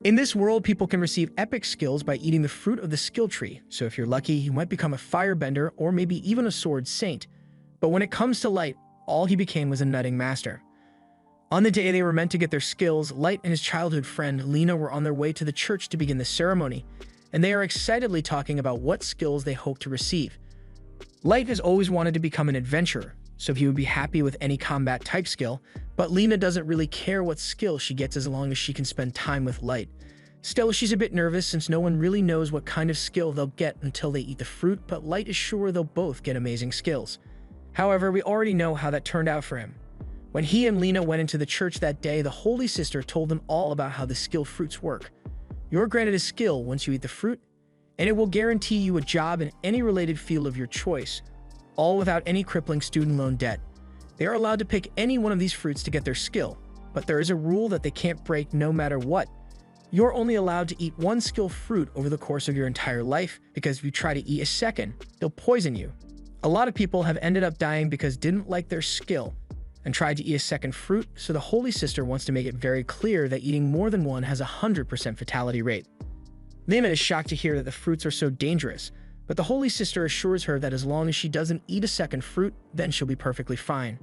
In this world, people can receive epic skills by eating the fruit of the skill tree, so if you're lucky, you might become a firebender or maybe even a sword saint. But when it comes to Light, all he became was a nutting master. On the day they were meant to get their skills, Light and his childhood friend Lena were on their way to the church to begin the ceremony, and they are excitedly talking about what skills they hope to receive. Light has always wanted to become an adventurer, so he would be happy with any combat type skill, but Lena doesn't really care what skill she gets as long as she can spend time with Light. Still, she's a bit nervous since no one really knows what kind of skill they'll get until they eat the fruit, but Light is sure they'll both get amazing skills. However, we already know how that turned out for him. When he and Lena went into the church that day, the Holy Sister told them all about how the skill fruits work. You're granted a skill once you eat the fruit, and it will guarantee you a job in any related field of your choice, all without any crippling student loan debt. They are allowed to pick any one of these fruits to get their skill, but there is a rule that they can't break no matter what. You're only allowed to eat one skill fruit over the course of your entire life, because if you try to eat a second, they'll poison you. A lot of people have ended up dying because didn't like their skill and tried to eat a second fruit, so the Holy Sister wants to make it very clear that eating more than one has a 100% fatality rate. Lena is shocked to hear that the fruits are so dangerous, but the Holy Sister assures her that as long as she doesn't eat a second fruit, then she'll be perfectly fine.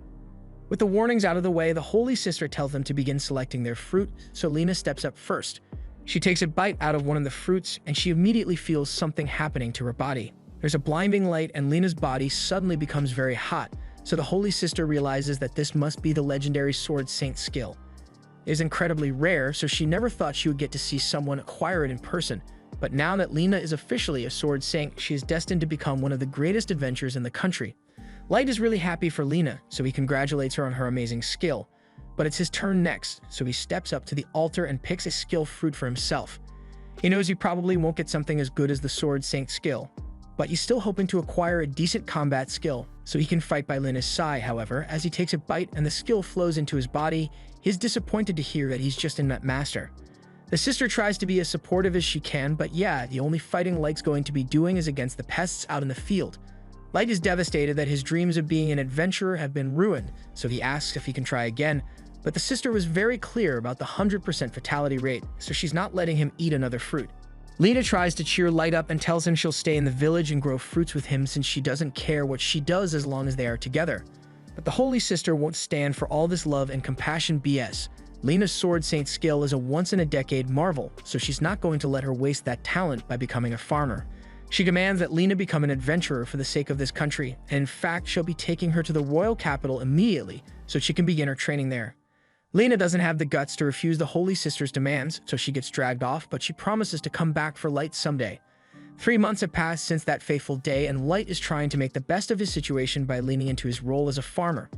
With the warnings out of the way, the Holy Sister tells them to begin selecting their fruit, so Lena steps up first. She takes a bite out of one of the fruits, and she immediately feels something happening to her body. There's a blinding light, and Lena's body suddenly becomes very hot, so the Holy Sister realizes that this must be the legendary Sword Saint skill. It is incredibly rare, so she never thought she would get to see someone acquire it in person. But now that Lena is officially a Sword Saint, she is destined to become one of the greatest adventurers in the country. Light is really happy for Lena, so he congratulates her on her amazing skill. But it's his turn next, so he steps up to the altar and picks a skill fruit for himself. He knows he probably won't get something as good as the Sword Saint skill, but he's still hoping to acquire a decent combat skill, so he can fight by Lena's side. However, as he takes a bite and the skill flows into his body, he's disappointed to hear that he's just a nut master. The sister tries to be as supportive as she can, but yeah, the only fighting Light's going to be doing is against the pests out in the field. Light is devastated that his dreams of being an adventurer have been ruined, so he asks if he can try again, but the sister was very clear about the 100% fatality rate, so she's not letting him eat another fruit. Lena tries to cheer Light up and tells him she'll stay in the village and grow fruits with him since she doesn't care what she does as long as they are together. But the Holy Sister won't stand for all this love and compassion BS. Lena's Sword Saint skill is a once-in-a-decade marvel, so she's not going to let her waste that talent by becoming a farmer. She demands that Lena become an adventurer for the sake of this country, and in fact, she'll be taking her to the royal capital immediately so she can begin her training there. Lena doesn't have the guts to refuse the Holy Sister's demands, so she gets dragged off, but she promises to come back for Light someday. 3 months have passed since that fateful day, and Light is trying to make the best of his situation by leaning into his role as a farmer.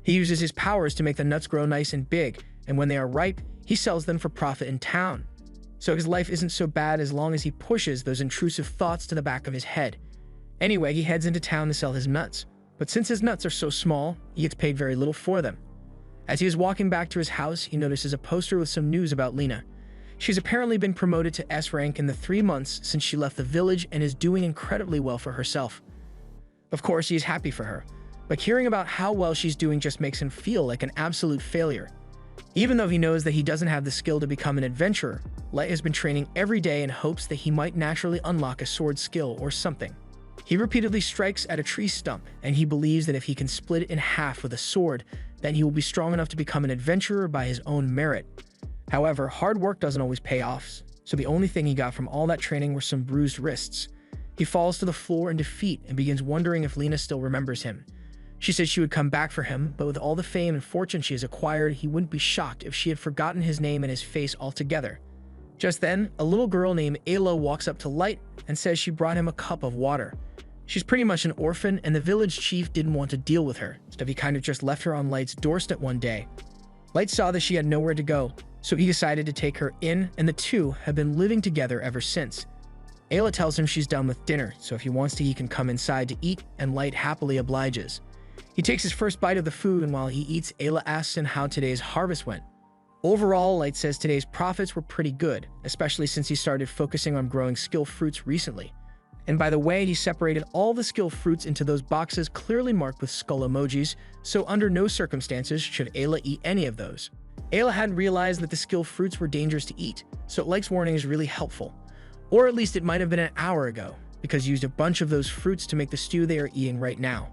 He uses his powers to make the nuts grow nice and big, and when they are ripe, he sells them for profit in town. So his life isn't so bad as long as he pushes those intrusive thoughts to the back of his head. Anyway, he heads into town to sell his nuts, but since his nuts are so small, he gets paid very little for them. As he is walking back to his house, he notices a poster with some news about Lena. She's apparently been promoted to S rank in the 3 months since she left the village and is doing incredibly well for herself. Of course, he is happy for her, but hearing about how well she's doing just makes him feel like an absolute failure. Even though he knows that he doesn't have the skill to become an adventurer, Light has been training every day in hopes that he might naturally unlock a sword skill or something. He repeatedly strikes at a tree stump, and he believes that if he can split it in half with a sword, then he will be strong enough to become an adventurer by his own merit. However, hard work doesn't always pay off, so the only thing he got from all that training were some bruised wrists. He falls to the floor in defeat and begins wondering if Lena still remembers him. She said she would come back for him, but with all the fame and fortune she has acquired, he wouldn't be shocked if she had forgotten his name and his face altogether. Just then, a little girl named Ayla walks up to Light and says she brought him a cup of water. She's pretty much an orphan, and the village chief didn't want to deal with her, so he kind of just left her on Light's doorstep one day. Light saw that she had nowhere to go, so he decided to take her in, and the two have been living together ever since. Ayla tells him she's done with dinner, so if he wants to, he can come inside to eat, and Light happily obliges. He takes his first bite of the food, and while he eats, Ayla asks him how today's harvest went. Overall, Light says today's profits were pretty good, especially since he started focusing on growing skill fruits recently. And by the way, he separated all the skill fruits into those boxes clearly marked with skull emojis, so under no circumstances should Ayla eat any of those. Ayla hadn't realized that the skill fruits were dangerous to eat, so Light's warning is really helpful. Or at least it might have been an hour ago, because he used a bunch of those fruits to make the stew they are eating right now.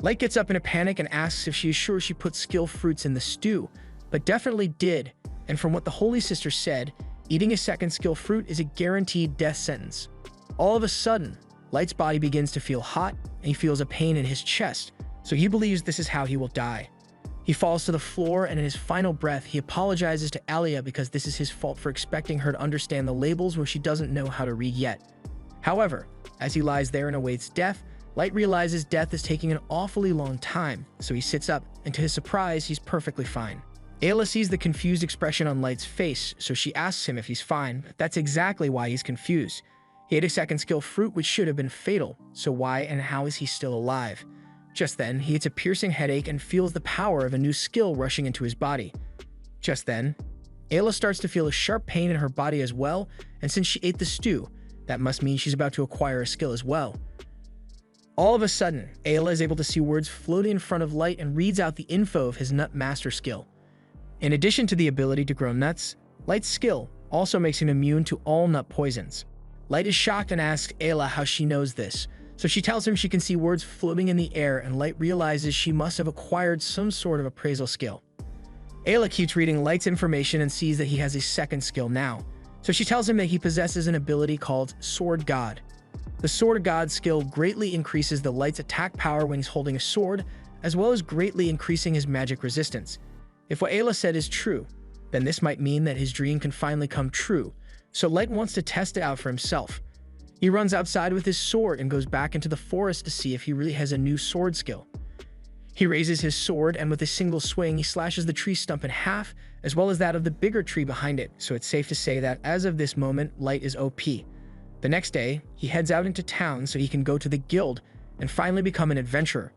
Light gets up in a panic and asks if she is sure she put skill fruits in the stew, but definitely did, and from what the Holy Sister said, eating a second skill fruit is a guaranteed death sentence. All of a sudden, Light's body begins to feel hot, and he feels a pain in his chest, so he believes this is how he will die. He falls to the floor, and in his final breath, he apologizes to Alia because this is his fault for expecting her to understand the labels where she doesn't know how to read yet. However, as he lies there and awaits death, Light realizes death is taking an awfully long time, so he sits up, and to his surprise, he's perfectly fine. Ayla sees the confused expression on Light's face, so she asks him if he's fine, but that's exactly why he's confused. He ate a second skill fruit which should have been fatal, so why and how is he still alive? Just then, he gets a piercing headache and feels the power of a new skill rushing into his body. Just then, Ayla starts to feel a sharp pain in her body as well, and since she ate the stew, that must mean she's about to acquire a skill as well. All of a sudden, Ayla is able to see words floating in front of Light and reads out the info of his Nut Master skill. In addition to the ability to grow nuts, Light's skill also makes him immune to all nut poisons. Light is shocked and asks Ayla how she knows this, so she tells him she can see words floating in the air, and Light realizes she must have acquired some sort of appraisal skill. Ayla keeps reading Light's information and sees that he has a second skill now, so she tells him that he possesses an ability called Sword God. The Sword God skill greatly increases the Light's attack power when he's holding a sword, as well as greatly increasing his magic resistance. If what Ayla said is true, then this might mean that his dream can finally come true, so Light wants to test it out for himself. He runs outside with his sword and goes back into the forest to see if he really has a new sword skill. He raises his sword, and with a single swing, he slashes the tree stump in half, as well as that of the bigger tree behind it, so it's safe to say that as of this moment, Light is OP. The next day, he heads out into town so he can go to the guild and finally become an adventurer.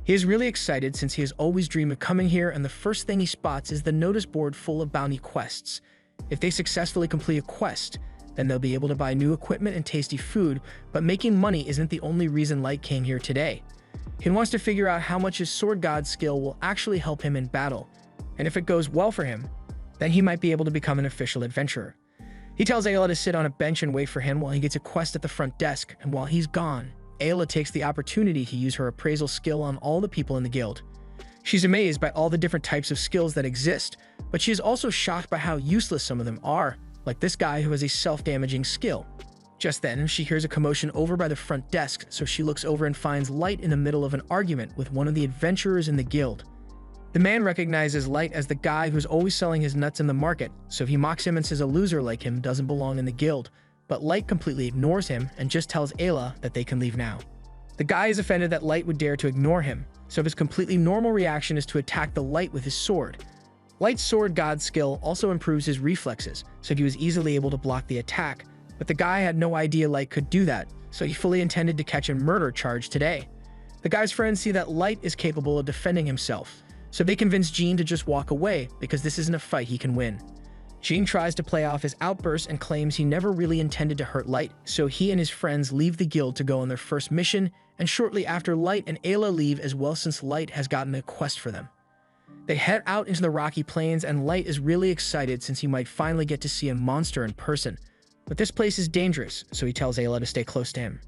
He is really excited since he has always dreamed of coming here, and the first thing he spots is the notice board full of bounty quests. If they successfully complete a quest, then they'll be able to buy new equipment and tasty food, but making money isn't the only reason Light came here today. He wants to figure out how much his Sword God skill will actually help him in battle, and if it goes well for him, then he might be able to become an official adventurer. He tells Ayla to sit on a bench and wait for him while he gets a quest at the front desk, and while he's gone, Ayla takes the opportunity to use her appraisal skill on all the people in the guild. She's amazed by all the different types of skills that exist, but she is also shocked by how useless some of them are, like this guy who has a self-damaging skill. Just then, she hears a commotion over by the front desk, so she looks over and finds Light in the middle of an argument with one of the adventurers in the guild. The man recognizes Light as the guy who's always selling his nuts in the market, so he mocks him and says a loser like him doesn't belong in the guild, but Light completely ignores him and just tells Ayla that they can leave now. The guy is offended that Light would dare to ignore him, so his completely normal reaction is to attack the Light with his sword. Light's Sword God skill also improves his reflexes, so he was easily able to block the attack, but the guy had no idea Light could do that, so he fully intended to catch a murder charge today. The guy's friends see that Light is capable of defending himself, so they convince Jean to just walk away because this isn't a fight he can win. Jean tries to play off his outburst and claims he never really intended to hurt Light, so he and his friends leave the guild to go on their first mission, and shortly after Light and Ayla leave as well since Light has gotten a quest for them. They head out into the rocky plains, and Light is really excited since he might finally get to see a monster in person. But this place is dangerous, so he tells Ayla to stay close to him.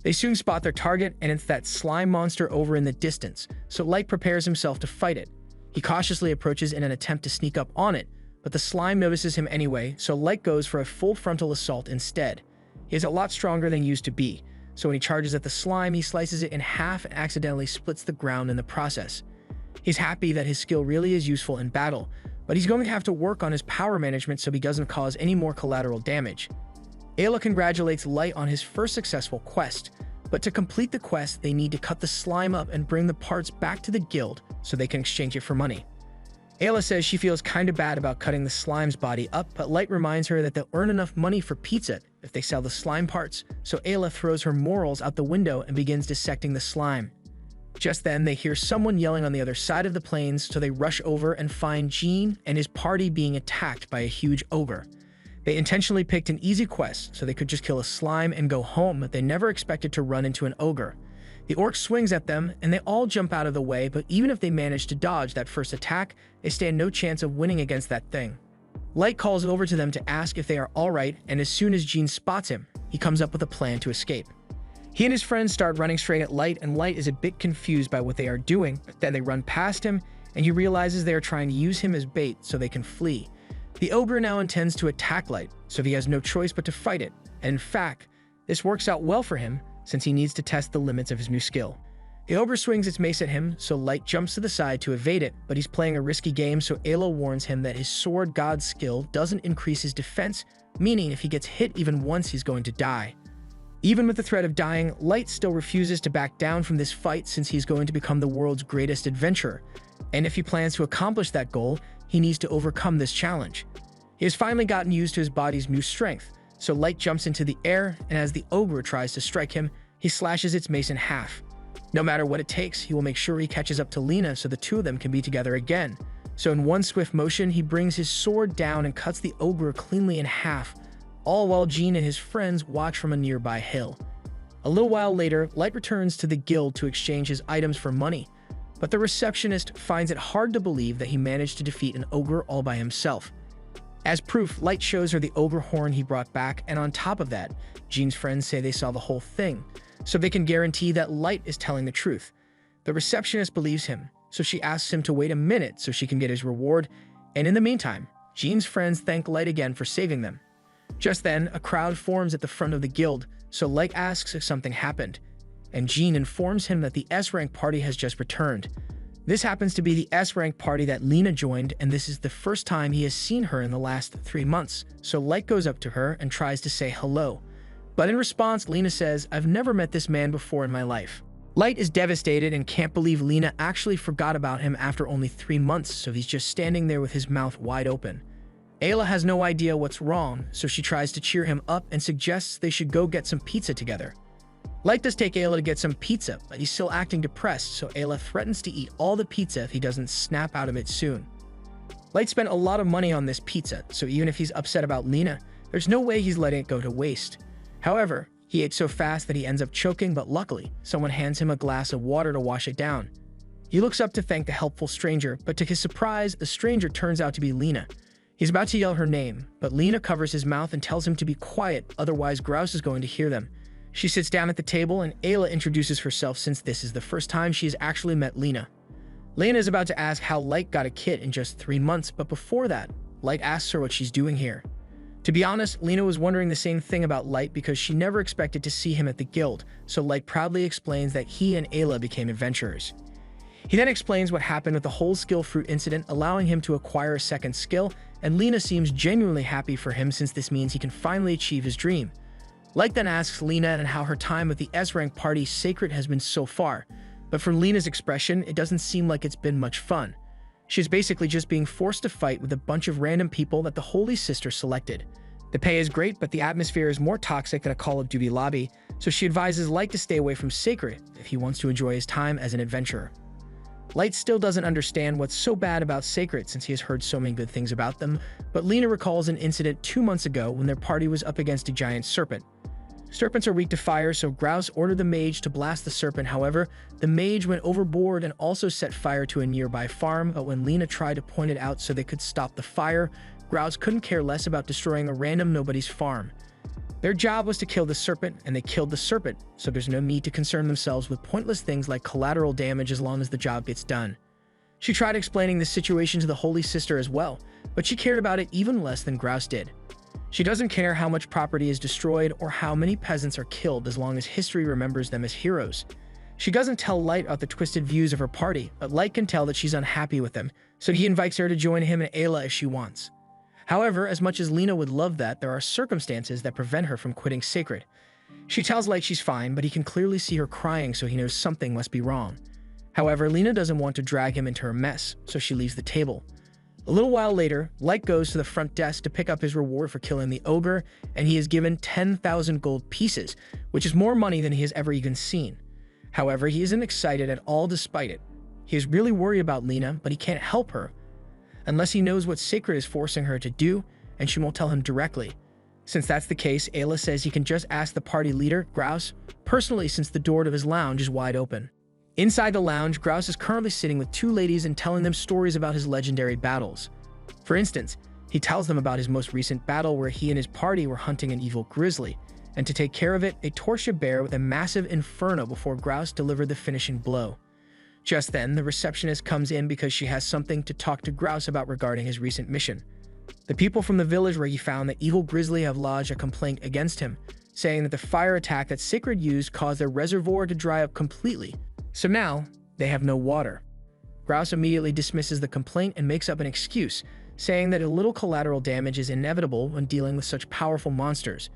They soon spot their target, and it's that slime monster over in the distance, so Light prepares himself to fight it. He cautiously approaches in an attempt to sneak up on it, but the slime notices him anyway, so Light goes for a full frontal assault instead. He is a lot stronger than he used to be, so when he charges at the slime, he slices it in half and accidentally splits the ground in the process. He's happy that his skill really is useful in battle, but he's going to have to work on his power management so he doesn't cause any more collateral damage. Ayla congratulates Light on his first successful quest, but to complete the quest, they need to cut the slime up and bring the parts back to the guild so they can exchange it for money. Ayla says she feels kinda bad about cutting the slime's body up, but Light reminds her that they'll earn enough money for pizza if they sell the slime parts, so Ayla throws her morals out the window and begins dissecting the slime. Just then, they hear someone yelling on the other side of the plains, so they rush over and find Jean and his party being attacked by a huge ogre. They intentionally picked an easy quest so they could just kill a slime and go home, but they never expected to run into an ogre. The orc swings at them, and they all jump out of the way, but even if they manage to dodge that first attack, they stand no chance of winning against that thing. Light calls over to them to ask if they are alright, and as soon as Jean spots him, he comes up with a plan to escape. He and his friends start running straight at Light, and Light is a bit confused by what they are doing, but then they run past him, and he realizes they are trying to use him as bait so they can flee. The ogre now intends to attack Light, so he has no choice but to fight it, and in fact, this works out well for him since he needs to test the limits of his new skill. The ogre swings its mace at him, so Light jumps to the side to evade it, but he's playing a risky game, so Ayla warns him that his sword god skill doesn't increase his defense, meaning if he gets hit even once he's going to die. Even with the threat of dying, Light still refuses to back down from this fight since he's going to become the world's greatest adventurer, and if he plans to accomplish that goal, he needs to overcome this challenge. He has finally gotten used to his body's new strength, so Light jumps into the air, and as the ogre tries to strike him, he slashes its mace in half. No matter what it takes, he will make sure he catches up to Lena so the two of them can be together again. So in one swift motion, he brings his sword down and cuts the ogre cleanly in half, all while Jean and his friends watch from a nearby hill. A little while later, Light returns to the guild to exchange his items for money, but the receptionist finds it hard to believe that he managed to defeat an ogre all by himself. As proof, Light shows her the ogre horn he brought back, and on top of that, Jean's friends say they saw the whole thing, so they can guarantee that Light is telling the truth. The receptionist believes him, so she asks him to wait a minute so she can get his reward, and in the meantime, Jean's friends thank Light again for saving them. Just then, a crowd forms at the front of the guild, so Light asks if something happened, and Jean informs him that the S-rank party has just returned. This happens to be the S-rank party that Lena joined, and this is the first time he has seen her in the last 3 months, so Light goes up to her and tries to say hello. But in response, Lena says, "I've never met this man before in my life." Light is devastated and can't believe Lena actually forgot about him after only 3 months, so he's just standing there with his mouth wide open. Ayla has no idea what's wrong, so she tries to cheer him up and suggests they should go get some pizza together. Light does take Ayla to get some pizza, but he's still acting depressed, so Ayla threatens to eat all the pizza if he doesn't snap out of it soon. Light spent a lot of money on this pizza, so even if he's upset about Lena, there's no way he's letting it go to waste. However, he ate so fast that he ends up choking, but luckily, someone hands him a glass of water to wash it down. He looks up to thank the helpful stranger, but to his surprise, the stranger turns out to be Lena. He's about to yell her name, but Lena covers his mouth and tells him to be quiet, otherwise Grouse is going to hear them. She sits down at the table, and Ayla introduces herself since this is the first time she has actually met Lena. Lena is about to ask how Light got a kid in just 3 months, but before that, Light asks her what she's doing here. To be honest, Lena was wondering the same thing about Light because she never expected to see him at the guild, so Light proudly explains that he and Ayla became adventurers. He then explains what happened with the whole skill fruit incident, allowing him to acquire a second skill, and Lena seems genuinely happy for him since this means he can finally achieve his dream. Light then asks Lena and how her time with the S-rank party Sacred has been so far, but from Lena's expression, it doesn't seem like it's been much fun. She's basically just being forced to fight with a bunch of random people that the Holy Sister selected. The pay is great, but the atmosphere is more toxic than a Call of Duty lobby, so she advises Light to stay away from Sacred if he wants to enjoy his time as an adventurer. Light still doesn't understand what's so bad about Sacred since he has heard so many good things about them, but Lena recalls an incident 2 months ago when their party was up against a giant serpent. Serpents are weak to fire, so Grouse ordered the mage to blast the serpent. However, the mage went overboard and also set fire to a nearby farm, but when Lena tried to point it out so they could stop the fire, Grouse couldn't care less about destroying a random nobody's farm. Their job was to kill the serpent, and they killed the serpent, so there's no need to concern themselves with pointless things like collateral damage as long as the job gets done. She tried explaining the situation to the Holy Sister as well, but she cared about it even less than Grouse did. She doesn't care how much property is destroyed or how many peasants are killed as long as history remembers them as heroes. She doesn't tell Light about the twisted views of her party, but Light can tell that she's unhappy with them, so he invites her to join him and Ayla if she wants. However, as much as Lena would love that, there are circumstances that prevent her from quitting Sacred. She tells Light she's fine, but he can clearly see her crying, so he knows something must be wrong. However, Lena doesn't want to drag him into her mess, so she leaves the table. A little while later, Light goes to the front desk to pick up his reward for killing the ogre, and he is given 10,000 gold pieces, which is more money than he has ever even seen. However, he isn't excited at all despite it. He is really worried about Lena, but he can't help her, unless he knows what Sacred is forcing her to do, and she won't tell him directly. Since that's the case, Ayla says he can just ask the party leader, Grouse, personally since the door to his lounge is wide open. Inside the lounge, Grouse is currently sitting with two ladies and telling them stories about his legendary battles. For instance, he tells them about his most recent battle where he and his party were hunting an evil grizzly, and to take care of it, they torched a bear with a massive inferno before Grouse delivered the finishing blow. Just then, the receptionist comes in because she has something to talk to Grouse about regarding his recent mission. The people from the village where he found the evil grizzly have lodged a complaint against him, saying that the fire attack that Sacred used caused their reservoir to dry up completely, so now they have no water. Grouse immediately dismisses the complaint and makes up an excuse, saying that a little collateral damage is inevitable when dealing with such powerful monsters.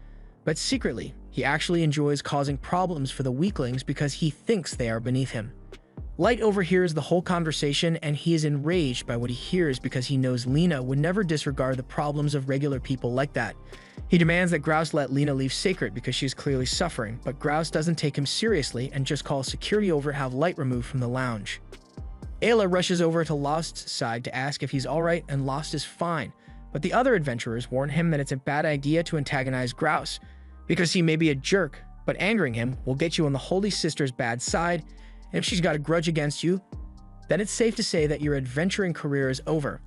But secretly, he actually enjoys causing problems for the weaklings because he thinks they are beneath him. Light overhears the whole conversation and he is enraged by what he hears because he knows Lena would never disregard the problems of regular people like that. He demands that Grouse let Lena leave Sacred because she is clearly suffering, but Grouse doesn't take him seriously and just calls security over to have Light removed from the lounge. Ayla rushes over to Lost's side to ask if he's alright, and Lost is fine, but the other adventurers warn him that it's a bad idea to antagonize Grouse because he may be a jerk, but angering him will get you on the Holy Sister's bad side, and if she's got a grudge against you, then it's safe to say that your adventuring career is over.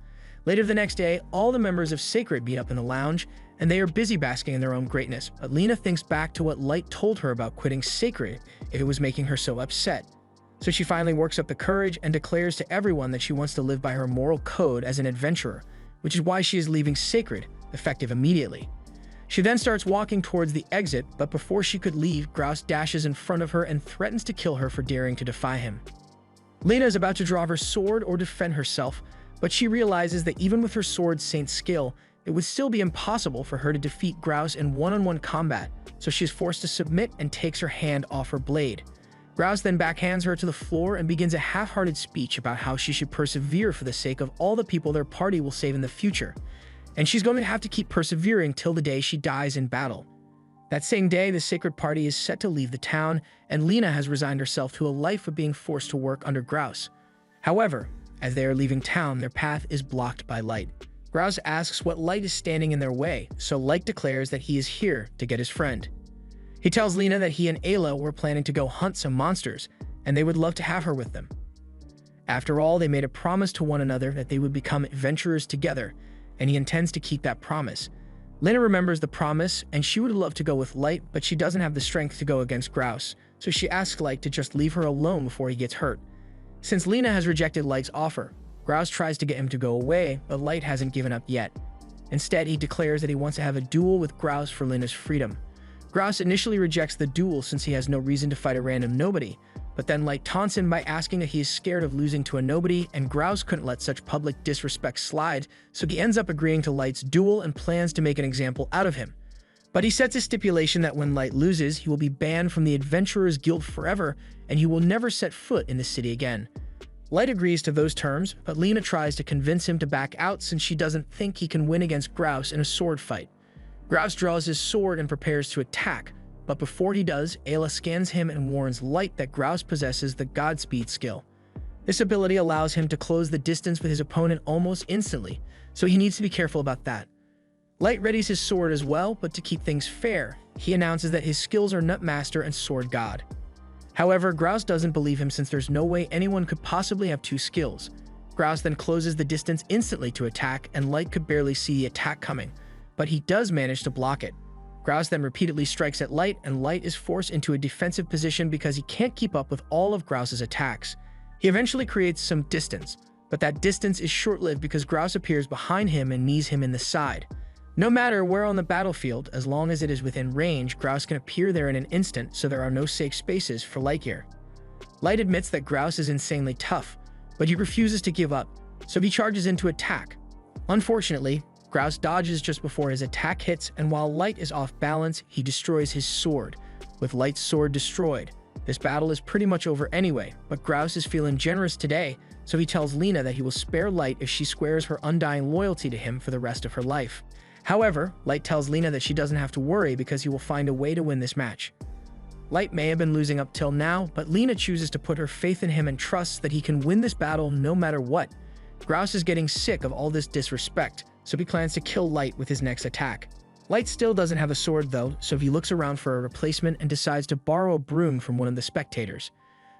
Later the next day, all the members of Sacred meet up in the lounge, and they are busy basking in their own greatness, but Lena thinks back to what Light told her about quitting Sacred if it was making her so upset. So she finally works up the courage and declares to everyone that she wants to live by her moral code as an adventurer, which is why she is leaving Sacred, effective immediately. She then starts walking towards the exit, but before she could leave, Grouse dashes in front of her and threatens to kill her for daring to defy him. Lena is about to draw her sword or defend herself, but she realizes that even with her sword Saint's skill, it would still be impossible for her to defeat Grouse in one-on-one combat, so she is forced to submit and takes her hand off her blade. Grouse then backhands her to the floor and begins a half-hearted speech about how she should persevere for the sake of all the people their party will save in the future. And she's going to have to keep persevering till the day she dies in battle. That same day, the Sacred Party is set to leave the town, and Lena has resigned herself to a life of being forced to work under Grouse. However, as they are leaving town, their path is blocked by Light. Grouse asks what Light is standing in their way, so Light declares that he is here to get his friend. He tells Lena that he and Ayla were planning to go hunt some monsters, and they would love to have her with them. After all, they made a promise to one another that they would become adventurers together, and he intends to keep that promise. Lena remembers the promise, and she would love to go with Light, but she doesn't have the strength to go against Grouse, so she asks Light to just leave her alone before he gets hurt. Since Lena has rejected Light's offer, Grouse tries to get him to go away, but Light hasn't given up yet. Instead, he declares that he wants to have a duel with Grouse for Lena's freedom. Grouse initially rejects the duel since he has no reason to fight a random nobody, but then Light taunts him by asking if he is scared of losing to a nobody, and Grouse couldn't let such public disrespect slide, so he ends up agreeing to Light's duel and plans to make an example out of him. But he sets a stipulation that when Light loses, he will be banned from the Adventurers Guild forever, and he will never set foot in the city again. Light agrees to those terms, but Lena tries to convince him to back out since she doesn't think he can win against Grouse in a sword fight. Grouse draws his sword and prepares to attack, but before he does, Ayla scans him and warns Light that Grouse possesses the Godspeed skill. This ability allows him to close the distance with his opponent almost instantly, so he needs to be careful about that. Light readies his sword as well, but to keep things fair, he announces that his skills are Nutmaster and Sword God. However, Grouse doesn't believe him since there's no way anyone could possibly have two skills. Grouse then closes the distance instantly to attack, and Light could barely see the attack coming, but he does manage to block it. Grouse then repeatedly strikes at Light, and Light is forced into a defensive position because he can't keep up with all of Grouse's attacks. He eventually creates some distance, but that distance is short-lived because Grouse appears behind him and knees him in the side. No matter where on the battlefield, as long as it is within range, Grouse can appear there in an instant, so there are no safe spaces for Light here. Light admits that Grouse is insanely tough, but he refuses to give up, so he charges in to attack. Unfortunately, Grouse dodges just before his attack hits, and while Light is off balance, he destroys his sword. With Light's sword destroyed, this battle is pretty much over anyway, but Grouse is feeling generous today, so he tells Lena that he will spare Light if she swears her undying loyalty to him for the rest of her life. However, Light tells Lena that she doesn't have to worry because he will find a way to win this match. Light may have been losing up till now, but Lena chooses to put her faith in him and trusts that he can win this battle no matter what. Grouse is getting sick of all this disrespect, so he plans to kill Light with his next attack. Light still doesn't have a sword though, so he looks around for a replacement and decides to borrow a broom from one of the spectators.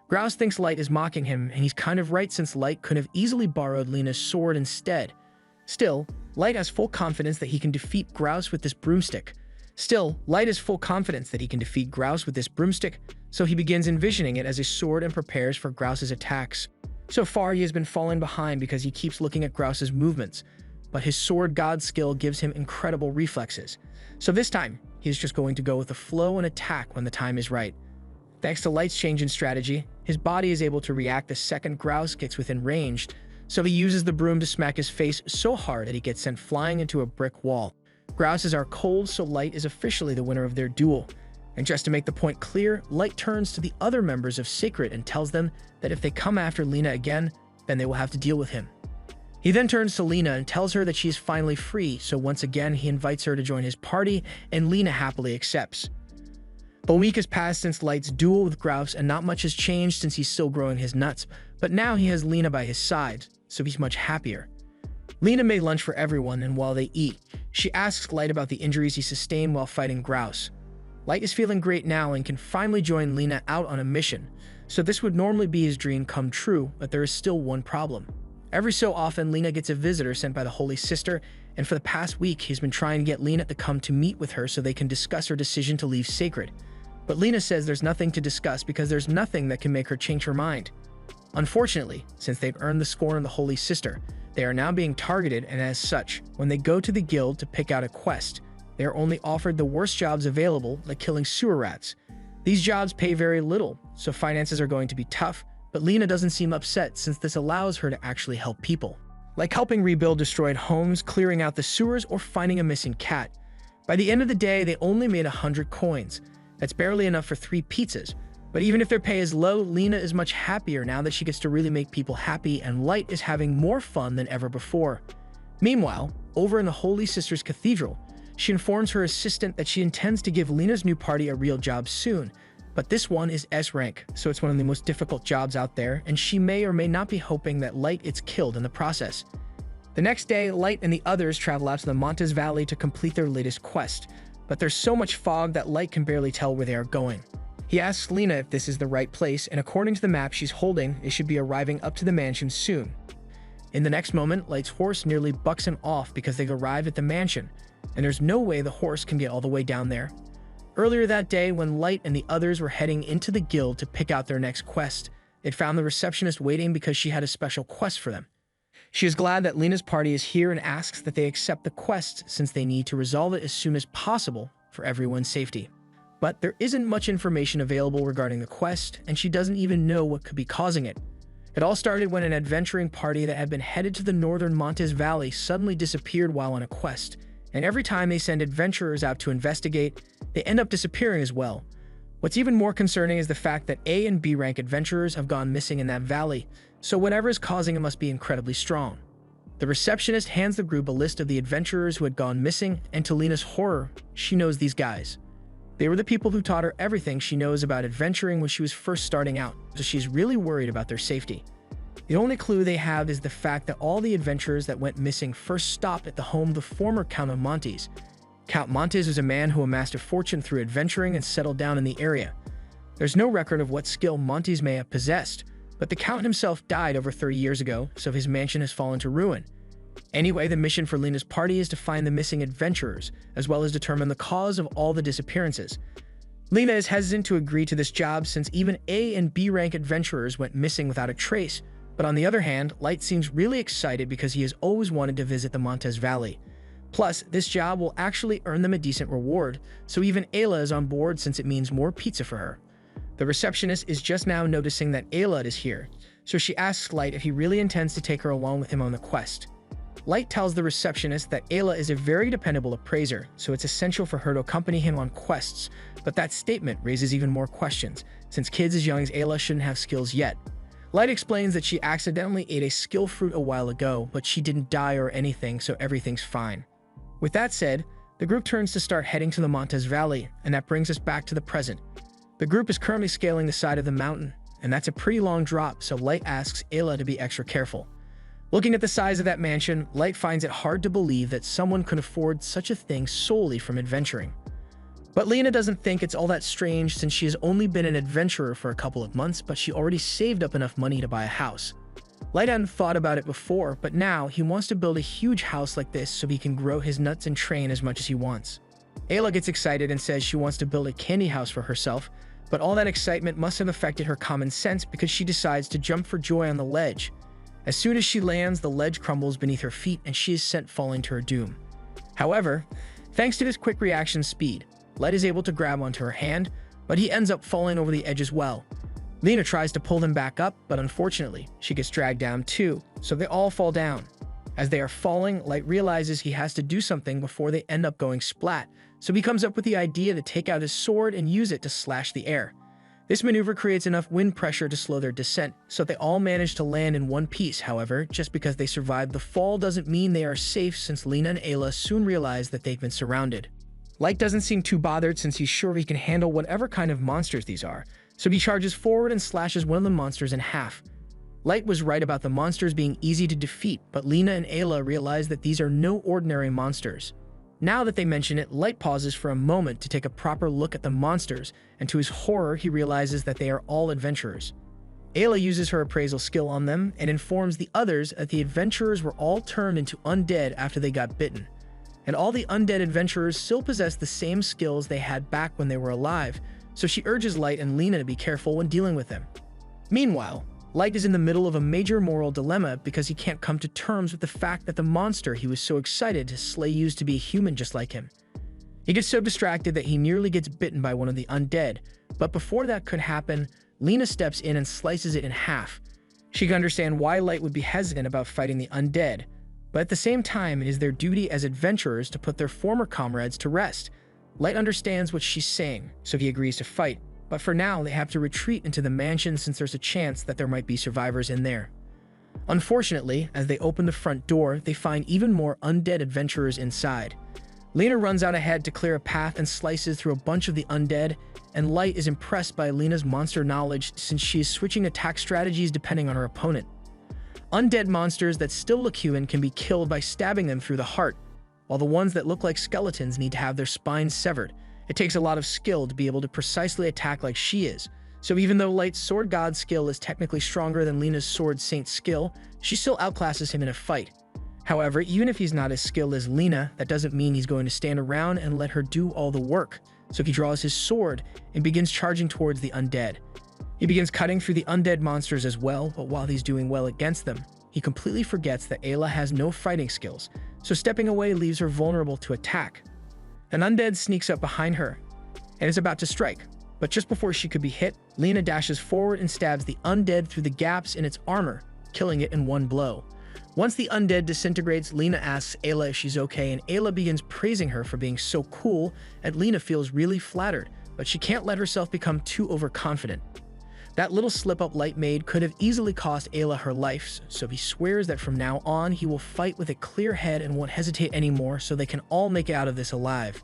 Grouse thinks Light is mocking him, and he's kind of right since Light could have easily borrowed Lena's sword instead. Still, Light has full confidence that he can defeat Grouse with this broomstick. So he begins envisioning it as a sword and prepares for Grouse's attacks. So far, he has been falling behind because he keeps looking at Grouse's movements, but his sword god skill gives him incredible reflexes. So this time, he's just going to go with the flow and attack when the time is right. Thanks to Light's change in strategy, his body is able to react the second Grouse gets within range, so he uses the broom to smack his face so hard that he gets sent flying into a brick wall. Grouses are cold, so Light is officially the winner of their duel. And just to make the point clear, Light turns to the other members of Sacred and tells them that if they come after Lena again, then they will have to deal with him. He then turns to Lena and tells her that she is finally free, so once again he invites her to join his party, and Lena happily accepts. A week has passed since Light's duel with Grouse, and not much has changed since he's still growing his nuts, but now he has Lena by his side, so he's much happier. Lena made lunch for everyone, and while they eat, she asks Light about the injuries he sustained while fighting Grouse. Light is feeling great now and can finally join Lena out on a mission, so this would normally be his dream come true, but there is still one problem. Every so often, Lena gets a visitor sent by the Holy Sister, and for the past week, he's been trying to get Lena to come to meet with her so they can discuss her decision to leave Sacred. But Lena says there's nothing to discuss because there's nothing that can make her change her mind. Unfortunately, since they've earned the scorn of the Holy Sister, they are now being targeted, and as such, when they go to the guild to pick out a quest, they are only offered the worst jobs available, like killing sewer rats. These jobs pay very little, so finances are going to be tough, but Lena doesn't seem upset since this allows her to actually help people, like helping rebuild destroyed homes, clearing out the sewers, or finding a missing cat. By the end of the day, they only made 100 coins. That's barely enough for 3 pizzas. But even if their pay is low, Lena is much happier now that she gets to really make people happy, and Light is having more fun than ever before. Meanwhile, over in the Holy Sisters Cathedral, she informs her assistant that she intends to give Lena's new party a real job soon, but this one is S rank, so it's one of the most difficult jobs out there, and she may or may not be hoping that Light gets killed in the process. The next day, Light and the others travel out to the Montes Valley to complete their latest quest, but there's so much fog that Light can barely tell where they are going. He asks Lena if this is the right place, and according to the map she's holding, they should be arriving up to the mansion soon. In the next moment, Light's horse nearly bucks him off because they've arrived at the mansion, and there's no way the horse can get all the way down there. Earlier that day, when Light and the others were heading into the guild to pick out their next quest, they'd found the receptionist waiting because she had a special quest for them. She is glad that Lena's party is here and asks that they accept the quest since they need to resolve it as soon as possible for everyone's safety. But there isn't much information available regarding the quest, and she doesn't even know what could be causing it. It all started when an adventuring party that had been headed to the northern Montes Valley suddenly disappeared while on a quest, and every time they send adventurers out to investigate, they end up disappearing as well. What's even more concerning is the fact that A and B rank adventurers have gone missing in that valley, so whatever is causing it must be incredibly strong. The receptionist hands the group a list of the adventurers who had gone missing, and to Lena's horror, she knows these guys. They were the people who taught her everything she knows about adventuring when she was first starting out, so she's really worried about their safety. The only clue they have is the fact that all the adventurers that went missing first stopped at the home of the former Count of Montes. Count Montes is a man who amassed a fortune through adventuring and settled down in the area. There's no record of what skill Montes may have possessed, but the Count himself died over 30 years ago, so his mansion has fallen to ruin. Anyway, the mission for Lena's party is to find the missing adventurers, as well as determine the cause of all the disappearances. Lena is hesitant to agree to this job since even A and B rank adventurers went missing without a trace, but on the other hand, Light seems really excited because he has always wanted to visit the Montes Valley. Plus, this job will actually earn them a decent reward, so even Ayla is on board since it means more pizza for her. The receptionist is just now noticing that Ayla is here, so she asks Light if he really intends to take her along with him on the quest. Light tells the receptionist that Ayla is a very dependable appraiser, so it's essential for her to accompany him on quests, but that statement raises even more questions, since kids as young as Ayla shouldn't have skills yet. Light explains that she accidentally ate a skill fruit a while ago, but she didn't die or anything, so everything's fine. With that said, the group turns to start heading to the Montes Valley, and that brings us back to the present. The group is currently scaling the side of the mountain, and that's a pretty long drop, so Light asks Ayla to be extra careful. Looking at the size of that mansion, Light finds it hard to believe that someone could afford such a thing solely from adventuring. But Lena doesn't think it's all that strange since she has only been an adventurer for a couple of months, but she already saved up enough money to buy a house. Light hadn't thought about it before, but now he wants to build a huge house like this so he can grow his nuts and train as much as he wants. Ayla gets excited and says she wants to build a candy house for herself, but all that excitement must have affected her common sense because she decides to jump for joy on the ledge. As soon as she lands, the ledge crumbles beneath her feet and she is sent falling to her doom. However, thanks to his quick reaction speed, Light is able to grab onto her hand, but he ends up falling over the edge as well. Lena tries to pull them back up, but unfortunately, she gets dragged down too, so they all fall down. As they are falling, Light realizes he has to do something before they end up going splat, so he comes up with the idea to take out his sword and use it to slash the air. This maneuver creates enough wind pressure to slow their descent, so they all manage to land in one piece. However, just because they survived the fall doesn't mean they are safe since Lena and Ayla soon realize that they've been surrounded. Light doesn't seem too bothered since he's sure he can handle whatever kind of monsters these are, so he charges forward and slashes one of the monsters in half. Light was right about the monsters being easy to defeat, but Lena and Ayla realize that these are no ordinary monsters. Now that they mention it, Light pauses for a moment to take a proper look at the monsters, and to his horror, he realizes that they are all adventurers. Ayla uses her appraisal skill on them and informs the others that the adventurers were all turned into undead after they got bitten. And all the undead adventurers still possess the same skills they had back when they were alive, so she urges Light and Lena to be careful when dealing with them. Meanwhile, Light is in the middle of a major moral dilemma because he can't come to terms with the fact that the monster he was so excited to slay used to be a human just like him. He gets so distracted that he nearly gets bitten by one of the undead, but before that could happen, Lena steps in and slices it in half. She can understand why Light would be hesitant about fighting the undead, but at the same time, it is their duty as adventurers to put their former comrades to rest. Light understands what she's saying, so he agrees to fight, but for now they have to retreat into the mansion since there's a chance that there might be survivors in there. Unfortunately, as they open the front door, they find even more undead adventurers inside. Lena runs out ahead to clear a path and slices through a bunch of the undead, and Light is impressed by Lena's monster knowledge since she is switching attack strategies depending on her opponent. Undead monsters that still look human can be killed by stabbing them through the heart, while the ones that look like skeletons need to have their spines severed. It takes a lot of skill to be able to precisely attack like she is, so even though Light's Sword God skill is technically stronger than Lena's Sword Saint skill, she still outclasses him in a fight. However, even if he's not as skilled as Lena, that doesn't mean he's going to stand around and let her do all the work, so he draws his sword and begins charging towards the undead. He begins cutting through the undead monsters as well, but while he's doing well against them, he completely forgets that Ayla has no fighting skills, so stepping away leaves her vulnerable to attack. An undead sneaks up behind her and is about to strike, but just before she could be hit, Lena dashes forward and stabs the undead through the gaps in its armor, killing it in one blow. Once the undead disintegrates, Lena asks Ayla if she's okay, and Ayla begins praising her for being so cool, and Lena feels really flattered, but she can't let herself become too overconfident. That little slip-up Light made could have easily cost Ayla her life, so he swears that from now on he will fight with a clear head and won't hesitate anymore so they can all make it out of this alive.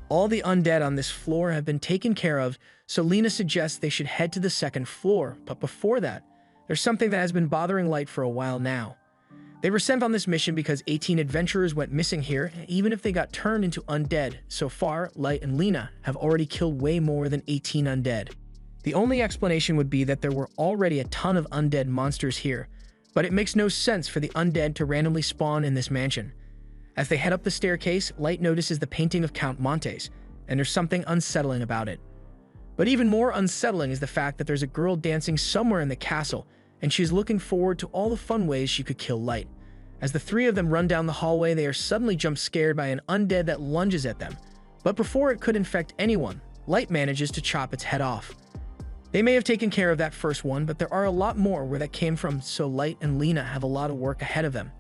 All the undead on this floor have been taken care of, so Lena suggests they should head to the second floor, but before that, there's something that has been bothering Light for a while now. They were sent on this mission because 18 adventurers went missing here, and even if they got turned into undead, so far, Light and Lena have already killed way more than 18 undead. The only explanation would be that there were already a ton of undead monsters here, but it makes no sense for the undead to randomly spawn in this mansion. As they head up the staircase, Light notices the painting of Count Montes, and there's something unsettling about it. But even more unsettling is the fact that there's a girl dancing somewhere in the castle, and she's looking forward to all the fun ways she could kill Light. As the three of them run down the hallway, they are suddenly jump-scared by an undead that lunges at them. But before it could infect anyone, Light manages to chop its head off. They may have taken care of that first one, but there are a lot more where that came from, so Light and Lena have a lot of work ahead of them.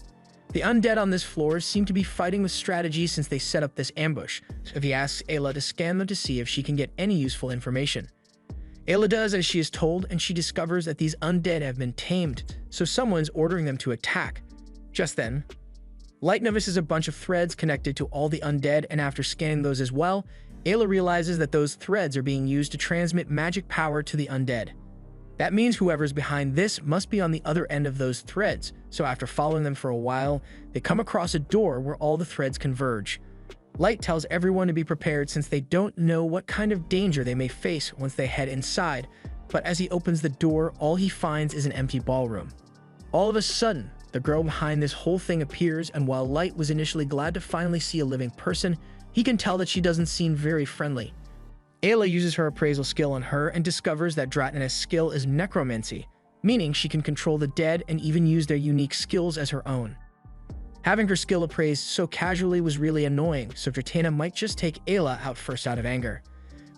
The undead on this floor seem to be fighting with strategy since they set up this ambush, so he asks Ayla to scan them to see if she can get any useful information. Ayla does as she is told, and she discovers that these undead have been tamed, so someone's ordering them to attack. Just then, Light notices a bunch of threads connected to all the undead, and after scanning those as well, Ayla realizes that those threads are being used to transmit magic power to the undead. That means whoever's behind this must be on the other end of those threads, so after following them for a while, they come across a door where all the threads converge. Light tells everyone to be prepared since they don't know what kind of danger they may face once they head inside, but as he opens the door, all he finds is an empty ballroom. All of a sudden, the girl behind this whole thing appears, and while Light was initially glad to finally see a living person, he can tell that she doesn't seem very friendly. Ayla uses her appraisal skill on her and discovers that Dratina's skill is necromancy, meaning she can control the dead and even use their unique skills as her own. Having her skill appraised so casually was really annoying, so Dratina might just take Ayla out first out of anger.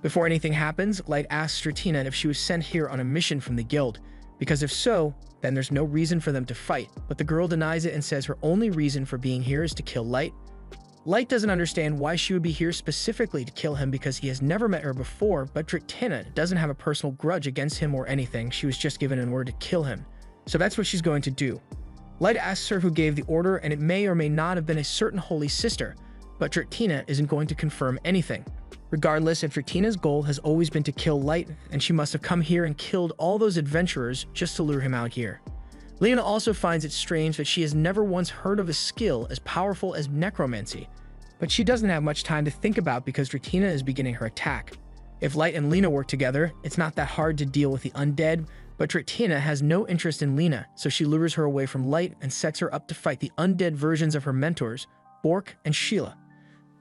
Before anything happens, Light asks Dratina if she was sent here on a mission from the guild, because if so, then there's no reason for them to fight, but the girl denies it and says her only reason for being here is to kill Light. Light doesn't understand why she would be here specifically to kill him because he has never met her before, but Dratina doesn't have a personal grudge against him or anything, she was just given an order to kill him. So that's what she's going to do. Light asks her who gave the order, and it may or may not have been a certain holy sister, but Dratina isn't going to confirm anything. Regardless, if Dratina's goal has always been to kill Light, and she must have come here and killed all those adventurers just to lure him out here. Lena also finds it strange that she has never once heard of a skill as powerful as necromancy, but she doesn't have much time to think about because Dratina is beginning her attack. If Light and Lena work together, it's not that hard to deal with the undead, but Dratina has no interest in Lena, so she lures her away from Light and sets her up to fight the undead versions of her mentors, Bork and Sheila.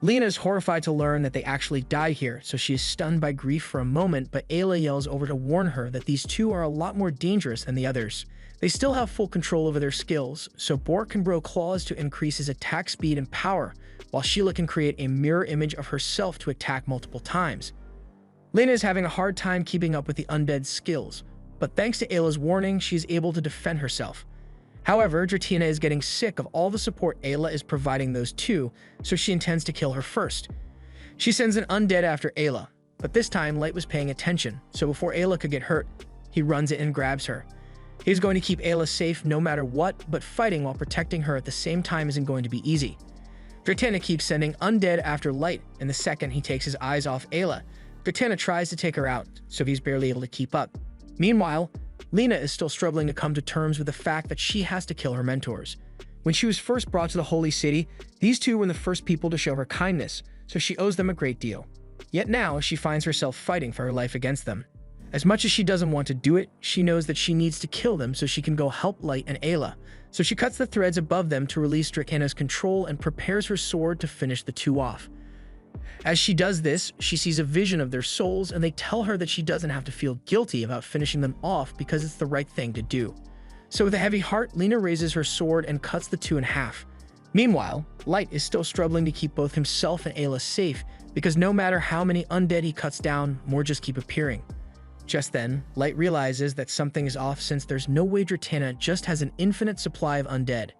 Lena is horrified to learn that they actually die here, so she is stunned by grief for a moment, but Ayla yells over to warn her that these two are a lot more dangerous than the others. They still have full control over their skills, so Bork can grow claws to increase his attack speed and power, while Sheila can create a mirror image of herself to attack multiple times. Lena is having a hard time keeping up with the undead skills, but thanks to Ayla's warning, she is able to defend herself. However, Dratina is getting sick of all the support Ayla is providing those two, so she intends to kill her first. She sends an undead after Ayla, but this time Light was paying attention, so before Ayla could get hurt, he runs in and grabs her. He's going to keep Ayla safe no matter what, but fighting while protecting her at the same time isn't going to be easy. Dratina keeps sending undead after Light, and the second he takes his eyes off Ayla, Dratina tries to take her out, so he's barely able to keep up. Meanwhile, Lena is still struggling to come to terms with the fact that she has to kill her mentors. When she was first brought to the Holy City, these two were the first people to show her kindness, so she owes them a great deal. Yet now, she finds herself fighting for her life against them. As much as she doesn't want to do it, she knows that she needs to kill them so she can go help Light and Ayla. So she cuts the threads above them to release Dratina's control and prepares her sword to finish the two off. As she does this, she sees a vision of their souls, and they tell her that she doesn't have to feel guilty about finishing them off because it's the right thing to do. So with a heavy heart, Lena raises her sword and cuts the two in half. Meanwhile, Light is still struggling to keep both himself and Ayla safe because no matter how many undead he cuts down, more just keep appearing. Just then, Light realizes that something is off since there's no way Dratina just has an infinite supply of undead.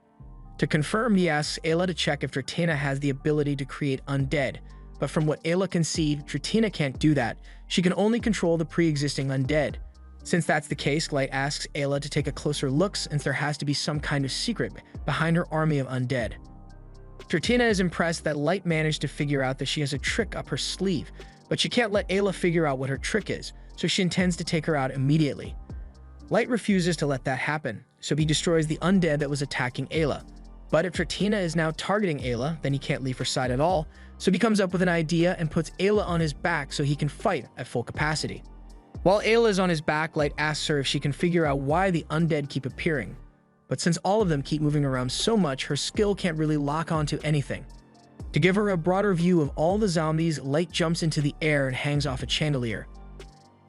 To confirm, he asks Ayla to check if Dratina has the ability to create undead, but from what Ayla can see, Dratina can't do that. She can only control the pre-existing undead. Since that's the case, Light asks Ayla to take a closer look since there has to be some kind of secret behind her army of undead. Dratina is impressed that Light managed to figure out that she has a trick up her sleeve, but she can't let Ayla figure out what her trick is, so she intends to take her out immediately. Light refuses to let that happen, so he destroys the undead that was attacking Ayla. But if Dratina is now targeting Ayla, then he can't leave her side at all, so he comes up with an idea and puts Ayla on his back so he can fight at full capacity. While Ayla is on his back, Light asks her if she can figure out why the undead keep appearing. But since all of them keep moving around so much, her skill can't really lock onto anything. To give her a broader view of all the zombies, Light jumps into the air and hangs off a chandelier.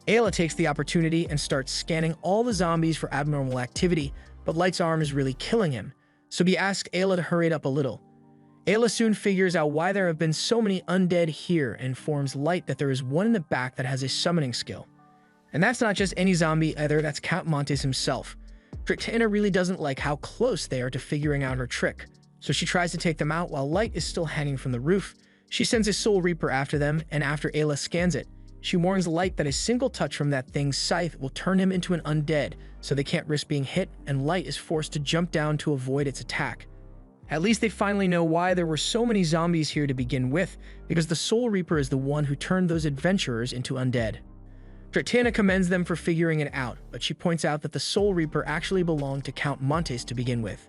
Ayla takes the opportunity and starts scanning all the zombies for abnormal activity, but Light's arm is really killing him, so he asks Ayla to hurry it up a little. Ayla soon figures out why there have been so many undead here and informs Light that there is one in the back that has a summoning skill. And that's not just any zombie either, that's Count Montes himself. Dratina really doesn't like how close they are to figuring out her trick, so she tries to take them out while Light is still hanging from the roof. She sends a Soul Reaper after them, and after Ayla scans it, she warns Light that a single touch from that thing's scythe will turn him into an undead, so they can't risk being hit, and Light is forced to jump down to avoid its attack. At least they finally know why there were so many zombies here to begin with, because the Soul Reaper is the one who turned those adventurers into undead. Dratena commends them for figuring it out, but she points out that the Soul Reaper actually belonged to Count Montes to begin with.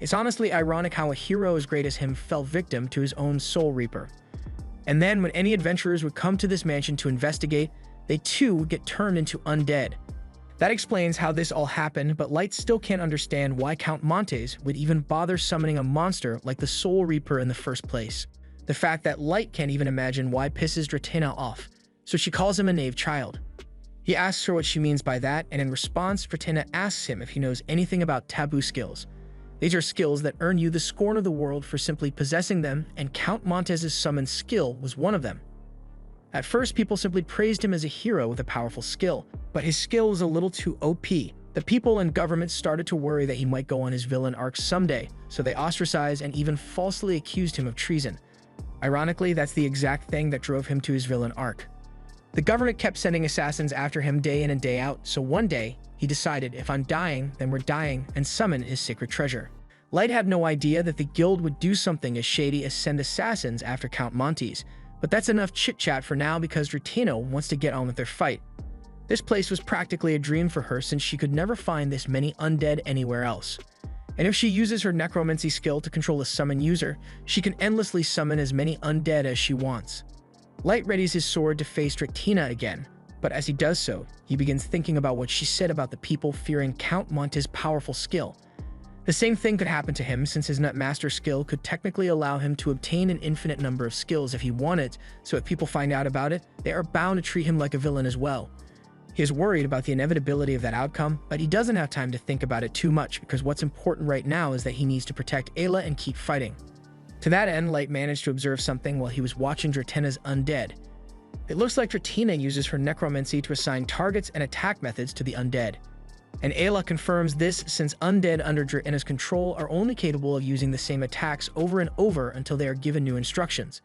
It's honestly ironic how a hero as great as him fell victim to his own Soul Reaper. And then when any adventurers would come to this mansion to investigate, they too would get turned into undead. That explains how this all happened, but Light still can't understand why Count Montes would even bother summoning a monster like the Soul Reaper in the first place. The fact that Light can't even imagine why pisses Dratena off, so she calls him a knave child. He asks her what she means by that, and in response, Dratena asks him if he knows anything about taboo skills. These are skills that earn you the scorn of the world for simply possessing them, and Count Montes' summoned skill was one of them. At first, people simply praised him as a hero with a powerful skill, but his skill was a little too OP. The people and government started to worry that he might go on his villain arc someday, so they ostracized and even falsely accused him of treason. Ironically, that's the exact thing that drove him to his villain arc. The government kept sending assassins after him day in and day out, so one day, he decided, if I'm dying, then we're dying, and summoned his sacred treasure. Light had no idea that the guild would do something as shady as send assassins after Count Montes, but that's enough chit-chat for now because Dratena wants to get on with their fight. This place was practically a dream for her since she could never find this many undead anywhere else. And if she uses her necromancy skill to control a summon user, she can endlessly summon as many undead as she wants. Light readies his sword to face Dratena again, but as he does so, he begins thinking about what she said about the people fearing Count Montes' powerful skill. The same thing could happen to him since his Nutmaster skill could technically allow him to obtain an infinite number of skills if he wanted, so if people find out about it, they are bound to treat him like a villain as well. He is worried about the inevitability of that outcome, but he doesn't have time to think about it too much because what's important right now is that he needs to protect Ayla and keep fighting. To that end, Light managed to observe something while he was watching Dratena's undead. It looks like Dratena uses her necromancy to assign targets and attack methods to the undead. And Ayla confirms this since undead under Dratena's control are only capable of using the same attacks over and over until they are given new instructions.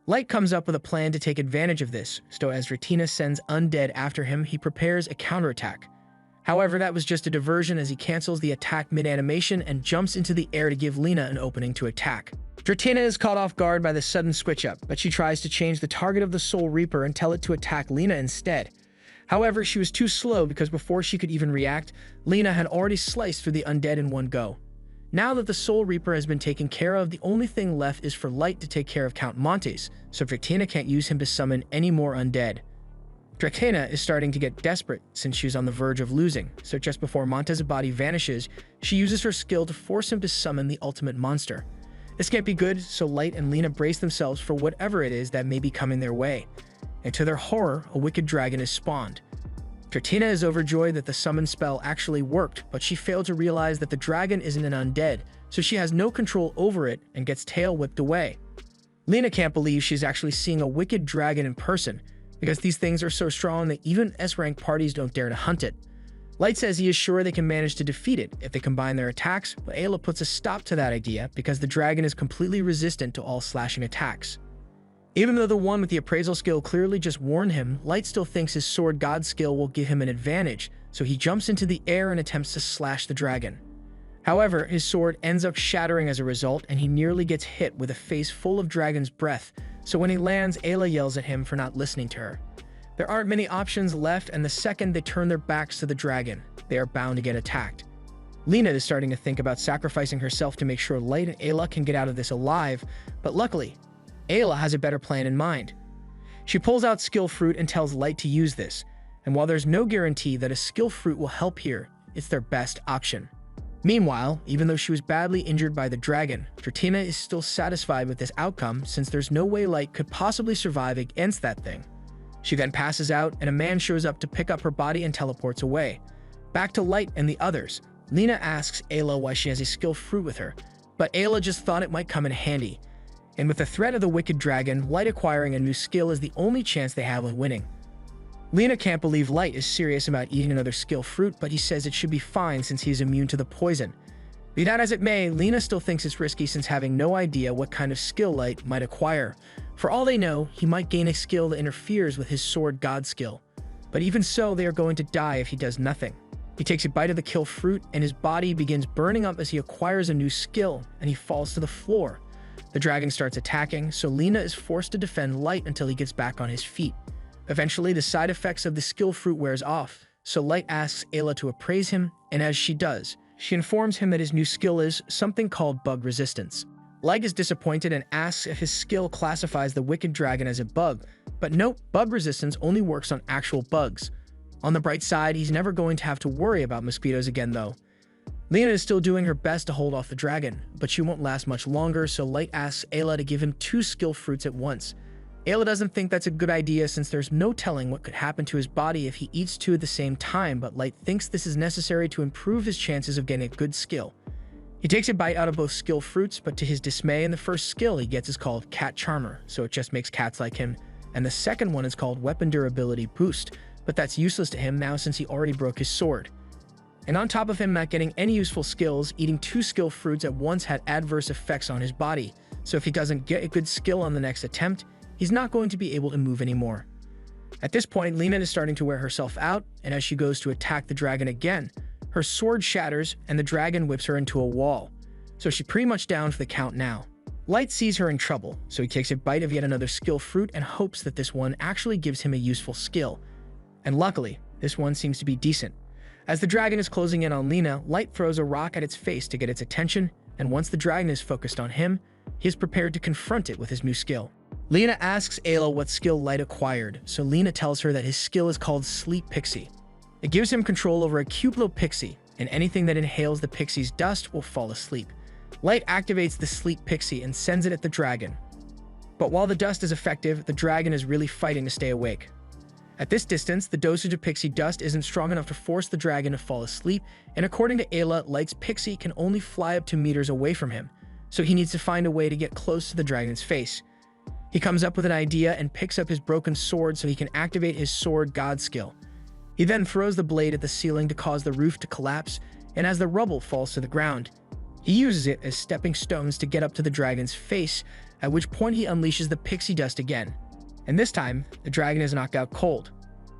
Light comes up with a plan to take advantage of this, so as Dratena sends undead after him, he prepares a counterattack. However, that was just a diversion as he cancels the attack mid-animation and jumps into the air to give Lena an opening to attack. Dratena is caught off guard by the sudden switch-up, but she tries to change the target of the Soul Reaper and tell it to attack Lena instead. However, she was too slow because before she could even react, Lena had already sliced through the undead in one go. Now that the Soul Reaper has been taken care of, the only thing left is for Light to take care of Count Montes, so Dratena can't use him to summon any more undead. Dratena is starting to get desperate since she's on the verge of losing, so just before Montes' body vanishes, she uses her skill to force him to summon the ultimate monster. This can't be good, so Light and Lena brace themselves for whatever it is that may be coming their way. And to their horror, a wicked dragon is spawned. Dratena is overjoyed that the summon spell actually worked, but she failed to realize that the dragon isn't an undead, so she has no control over it and gets tail whipped away. Lena can't believe she's actually seeing a wicked dragon in person, because these things are so strong that even S-rank parties don't dare to hunt it. Light says he is sure they can manage to defeat it if they combine their attacks, but Ayla puts a stop to that idea because the dragon is completely resistant to all slashing attacks. Even though the one with the appraisal skill clearly just warned him, Light still thinks his sword god skill will give him an advantage, so he jumps into the air and attempts to slash the dragon. However, his sword ends up shattering as a result, and he nearly gets hit with a face full of dragon's breath, so when he lands, Ayla yells at him for not listening to her. There aren't many options left, and the second they turn their backs to the dragon, they are bound to get attacked. Lena is starting to think about sacrificing herself to make sure Light and Ayla can get out of this alive, but luckily, Ayla has a better plan in mind. She pulls out Skill Fruit and tells Light to use this, and while there's no guarantee that a Skill Fruit will help here, it's their best option. Meanwhile, even though she was badly injured by the dragon, Dratena is still satisfied with this outcome since there's no way Light could possibly survive against that thing. She then passes out and a man shows up to pick up her body and teleports away. Back to Light and the others, Lena asks Ayla why she has a Skill Fruit with her, but Ayla just thought it might come in handy. And with the threat of the wicked dragon, Light acquiring a new skill is the only chance they have of winning. Lena can't believe Light is serious about eating another Skill Fruit, but he says it should be fine since he is immune to the poison. Be that as it may, Lena still thinks it's risky since having no idea what kind of skill Light might acquire. For all they know, he might gain a skill that interferes with his sword god skill. But even so, they are going to die if he does nothing. He takes a bite of the kill fruit, and his body begins burning up as he acquires a new skill, and he falls to the floor. The dragon starts attacking, so Lena is forced to defend Light until he gets back on his feet. Eventually, the side effects of the skill fruit wears off, so Light asks Ayla to appraise him, and as she does, she informs him that his new skill is something called bug resistance. Light is disappointed and asks if his skill classifies the wicked dragon as a bug, but nope, bug resistance only works on actual bugs. On the bright side, he's never going to have to worry about mosquitoes again though. Lena is still doing her best to hold off the dragon, but she won't last much longer, so Light asks Ayla to give him 2 skill fruits at once. Ayla doesn't think that's a good idea since there's no telling what could happen to his body if he eats 2 at the same time, but Light thinks this is necessary to improve his chances of getting a good skill. He takes a bite out of both skill fruits, but to his dismay, in the first skill he gets is called Cat Charmer, so it just makes cats like him, and the second one is called Weapon Durability Boost, but that's useless to him now since he already broke his sword. And on top of him not getting any useful skills, eating 2 skill fruits at once had adverse effects on his body, so if he doesn't get a good skill on the next attempt, he's not going to be able to move anymore. At this point, Lena is starting to wear herself out, and as she goes to attack the dragon again, her sword shatters and the dragon whips her into a wall, so she's pretty much down for the count now. Light sees her in trouble, so he takes a bite of yet another skill fruit and hopes that this one actually gives him a useful skill. And luckily, this one seems to be decent. As the dragon is closing in on Lena, Light throws a rock at its face to get its attention, and once the dragon is focused on him, he is prepared to confront it with his new skill. Lena asks Ayla what skill Light acquired, so Lena tells her that his skill is called Sleep Pixie. It gives him control over a cute little pixie, and anything that inhales the pixie's dust will fall asleep. Light activates the Sleep Pixie and sends it at the dragon. But while the dust is effective, the dragon is really fighting to stay awake. At this distance, the dosage of pixie dust isn't strong enough to force the dragon to fall asleep, and according to Ayla, Light's pixie can only fly up to meters away from him, so he needs to find a way to get close to the dragon's face. He comes up with an idea and picks up his broken sword so he can activate his Sword God skill. He then throws the blade at the ceiling to cause the roof to collapse, and as the rubble falls to the ground, he uses it as stepping stones to get up to the dragon's face, at which point he unleashes the pixie dust again. And this time, the dragon is knocked out cold.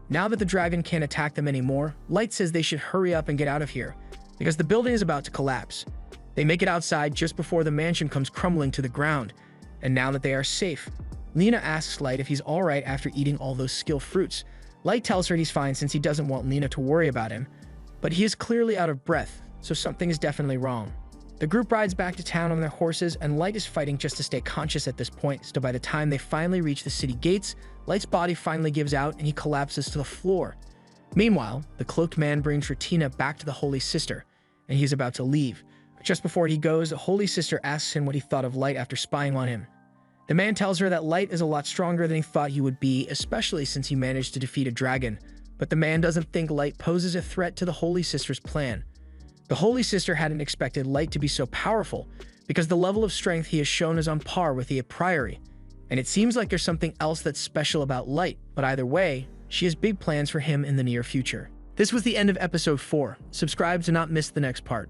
Now that the dragon can't attack them anymore, Light says they should hurry up and get out of here, because the building is about to collapse. They make it outside just before the mansion comes crumbling to the ground, and now that they are safe, Lena asks Light if he's alright after eating all those skill fruits. Light tells her he's fine since he doesn't want Lena to worry about him, but he is clearly out of breath, so something is definitely wrong. The group rides back to town on their horses, and Light is fighting just to stay conscious at this point, so by the time they finally reach the city gates, Light's body finally gives out and he collapses to the floor. Meanwhile, the cloaked man brings Ratina back to the Holy Sister, and he is about to leave. But just before he goes, the Holy Sister asks him what he thought of Light after spying on him. The man tells her that Light is a lot stronger than he thought he would be, especially since he managed to defeat a dragon, but the man doesn't think Light poses a threat to the Holy Sister's plan. The Holy Sister hadn't expected Light to be so powerful, because the level of strength he has shown is on par with the a priori, and it seems like there's something else that's special about Light, but either way, she has big plans for him in the near future. This was the end of episode 4. Subscribe to not miss the next part.